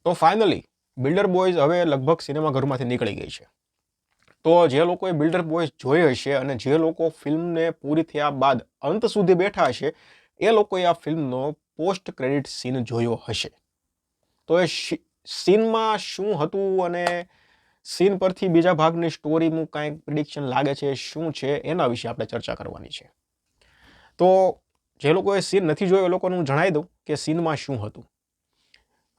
તો finally builder boys હવે લગભગ સિનેમાઘરમાંથી નીકળી ગઈ છે. તો જે લોકોએ બિલ્ડર બોયઝ જોઈ હશે અને જે લોકો ફિલ્મને પૂરી થયા બાદ અંત સુધી બેઠા હશે એ લોકોએ આ ફિલ્મનો પોસ્ટ ક્રેડિટ સીન જોયો હશે. તો એ સીનમાં શું હતું અને સીન પરથી બીજા ભાગની સ્ટોરીનું કાંઈક પ્રિડિક્શન લાગે છે શું છે એના વિશે આપણે ચર્ચા કરવાની છે. તો જે લોકોએ સીન નથી જોયો એ લોકોને હું જણાવી દઉં કે સીનમાં શું હતું.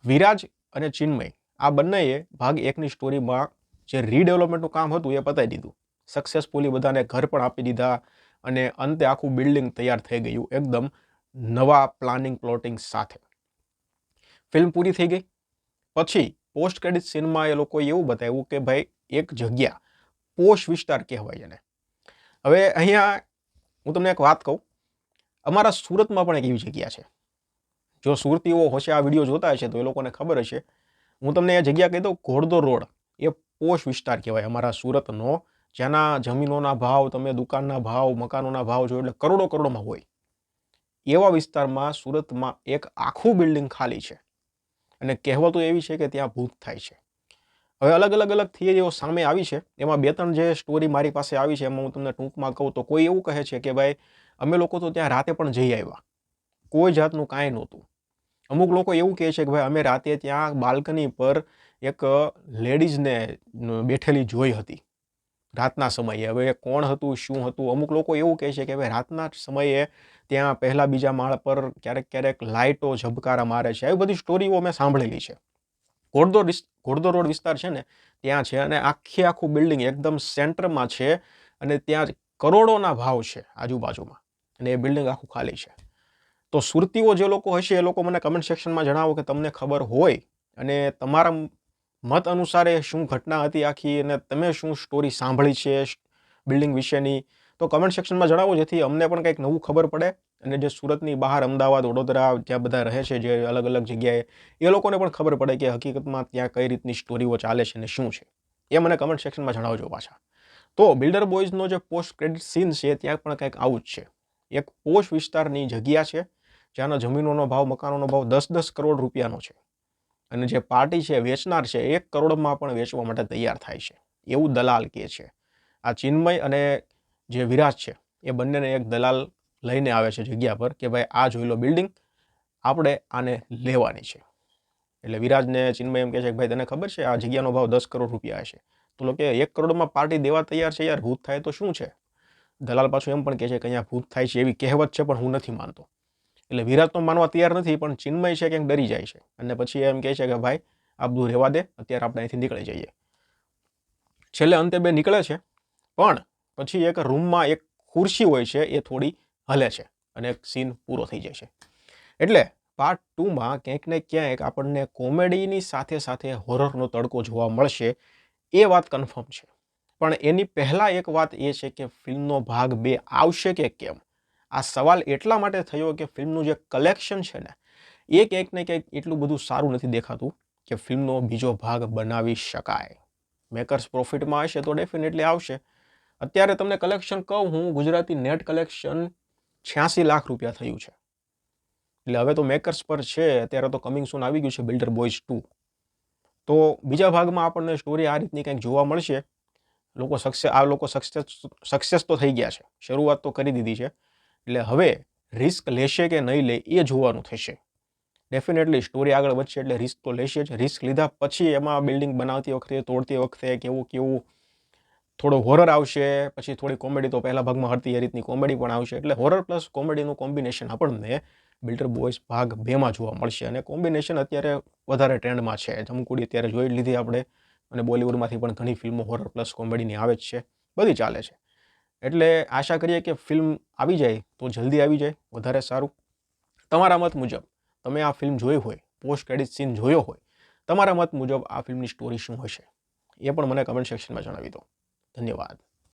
વિરાજ અને ચિન્મય આ બંનેએ ભાગ 1ની સ્ટોરીમાં જે રીડેવલપમેન્ટનું કામ હતું એ પતાવી દીધું. સક્સેસફુલી બધાને ઘર પણ આપી દીધા અને અંતે આખું બિલ્ડિંગ તૈયાર થઈ ગયું એકદમ નવા પ્લાનિંગ પ્લોટિંગ સાથે. ફિલ્મ પૂરી થઈ ગઈ પછી પોસ્ટ ક્રેડિટ સીનમાં એ લોકોએ એવું બતાવ્યું કે ભાઈ એક જગ્યા પોશ વિસ્તાર કહેવાય એને. હવે અહીંયા હું તમને એક વાત કહું, અમારા સુરતમાં પણ એક એવી જગ્યા છે. જો સુરતીઓ હશે આ વિડીયો જોતા હશે તો એ લોકોને ખબર હશે. હું તમને એ જગ્યા કહી દઉં, ઘોડદોર રોડ એ પોશ વિસ્તાર કહેવાય અમારા સુરતનો, જેના જમીનોના ભાવ તમે દુકાનના ભાવ મકાનોના ભાવ જો એટલે કરોડો કરોડોમાં હોય. એવા વિસ્તારમાં સુરતમાં એક આખું બિલ્ડિંગ ખાલી છે અને કહેવતો એવી છે કે ત્યાં ભૂત થાય છે. હવે અલગ અલગ થિયરીઓ સામે આવી છે. એમાં 2-3 જે સ્ટોરી મારી પાસે આવી છે એમાં હું તમને ટૂંકમાં કહું તો કોઈ એવું કહે છે કે ભાઈ અમે લોકો તો ત્યાં રાતે પણ જઈ આવ્યા, કોઈ જાતનું કાંઈ નહોતું. અમુક લોકો એવું કહે છે કે ભાઈ અમે રાતે ત્યાં બાલ્કની પર એક લેડીઝને બેઠેલી જોઈ હતી રાતના સમયે. હવે કોણ હતું શું હતું, અમુક લોકો એવું કહે છે કે ભાઈ રાતના સમયે ત્યાં પહેલા બીજા માળ પર ક્યારેક લાઇટો ઝબકારા મારે છે. આવી બધી સ્ટોરીઓ મેં સાંભળેલી છે. ઘોડદોર રોડ વિસ્તાર છે ને ત્યાં છે અને આખું બિલ્ડિંગ એકદમ સેન્ટરમાં છે અને ત્યાં કરોડોના ભાવ છે આજુબાજુમાં અને એ બિલ્ડિંગ આખું ખાલી છે. તો સુરતીઓ જે લોકો હશે એ લોકો મને કમેન્ટ સેક્શનમાં જણાવો કે તમને ખબર હોય અને તમારા મત અનુસાર શું ઘટના હતી આખી અને તમે શું સ્ટોરી સાંભળી છે બિલ્ડિંગ વિશેની, તો કમેન્ટ સેક્શનમાં જણાવો જેથી અમને પણ કંઈક નવું ખબર પડે અને જે સુરતની બહાર અમદાવાદ વડોદરા જ્યાં બધા રહે છે જે અલગ અલગ જગ્યાએ એ લોકોને પણ ખબર પડે કે હકીકતમાં ત્યાં કઈ રીતની સ્ટોરીઓ ચાલે છે અને શું છે એ મને કમેન્ટ સેક્શનમાં જણાવજો પાછા. તો બિલ્ડર બોયઝનો જે પોસ્ટ ક્રેડિટ સીન છે ત્યાં પણ કંઈક આવું જ છે. એક પોશ વિસ્તારની જગ્યા છે જ્યાંનો જમીનોનો ભાવ મકાનોનો ભાવ 10-10 કરોડ રૂપિયાનો છે અને જે પાર્ટી છે વેચનાર છે 1 કરોડમાં પણ વેચવા માટે તૈયાર થાય છે એવું દલાલ કહે છે. આ ચિન્મય અને જે વિરાજ છે એ બંનેને એક દલાલ લઈને આવે છે જગ્યા પર કે ભાઈ આ જોઈ લો બિલ્ડિંગ, આપણે આને લેવાની છે. એટલે વિરાજને ચિન્મય એમ કહે છે કે ભાઈ તને ખબર છે આ જગ્યાનો ભાવ 10 કરોડ રૂપિયા હશે. તો લોકો 1 કરોડમાં પાર્ટી દેવા તૈયાર છે યાર, ભૂત થાય તો શું છે. દલાલ પાછું એમ પણ કહે છે કે અહીંયા ભૂત થાય છે એવી કહેવત છે પણ હું નથી માનતો. એટલે વિરાજ તો માનવા તૈયાર નથી પણ ચિન્મય છે કે ડરી જાય છે અને પછી એમ કહે છે કે ભાઈ આ બધું રહેવા દે, અત્યારે આપણે અહીંથી નીકળી જઈએ. છેલ્લે અંતે બે નીકળે છે પણ પછી એક રૂમમાં એક ખુરશી હોય છે એ થોડી હલે છે અને એક સીન પૂરો થઈ જાય છે. એટલે પાર્ટ 2માં ક્યાંક ને ક્યાંક આપણને કોમેડીની સાથે સાથે હોરરનો તડકો જોવા મળશે એ વાત કન્ફર્મ છે. પણ એની પહેલાં એક વાત એ છે કે ફિલ્મનો ભાગ 2 આવશે કે કેમ. આ સવાલ એટલા માટે થયો કે ફિલ્મનું જે કલેક્શન છે ને એ ક્યાંક ને ક્યાંક એટલું બધું સારું નથી દેખાતું કે ફિલ્મનો બીજો ભાગ બનાવી શકાય. મેકર્સ પ્રોફિટમાં હશે તો ડેફિનેટલી આવશે. અત્યારે તમને કલેક્શન કહું હું, ગુજરાતી નેટ કલેક્શન 86 લાખ રૂપિયા થયું છે. એટલે હવે તો મેકર્સ પર છે, અત્યારે તો કમિંગ સૂન આવી ગયું છે બિલ્ડર બોયઝ 2. તો બીજા ભાગમાં આપણને સ્ટોરી આ રીતની કંઈક જોવા મળશે. આ લોકો સક્સેસ તો થઈ ગયા છે, શરૂઆત તો કરી દીધી છે. એટલે હવે રિસ્ક લેશે કે નહીં લે એ જોવાનું થશે. ડેફિનેટલી સ્ટોરી આગળ વધશે એટલે રિસ્ક તો લેશે જ. રિસ્ક લીધા પછી એમાં બિલ્ડિંગ બનાવતી વખતે તોડતી વખતે કેવું થોડો હોરર આવશે, પછી થોડી કોમેડી તો પહેલા ભાગમાં હતી એ રીતની કોમેડી પણ આવશે. એટલે હોરર પ્લસ કોમેડીનું કોમ્બિનેશન આપણને બિલ્ડર બોયઝ ભાગ 2માં જોવા મળશે અને કોમ્બિનેશન અત્યારે વધારે ટ્રેન્ડમાં છે. જમકુડી અત્યારે જોઈ લીધી આપણે અને બોલિવૂડમાંથી પણ ઘણી ફિલ્મો હોરર પ્લસ કોમેડીની આવે જ છે, બધી ચાલે છે. એટલે આશા કરીએ કે ફિલ્મ આવી જાય તો જલ્દી આવી જાય, વધારે સારું. તમારા મત મુજબ તમે આ ફિલ્મ જોઈ હોય, પોસ્ટ ક્રેડિટ સીન જોયો હોય, તમારા મત મુજબ આ ફિલ્મની સ્ટોરી શું હશે એ પણ મને કમેન્ટ સેક્શનમાં જણાવી દો. ધન્યવાદ.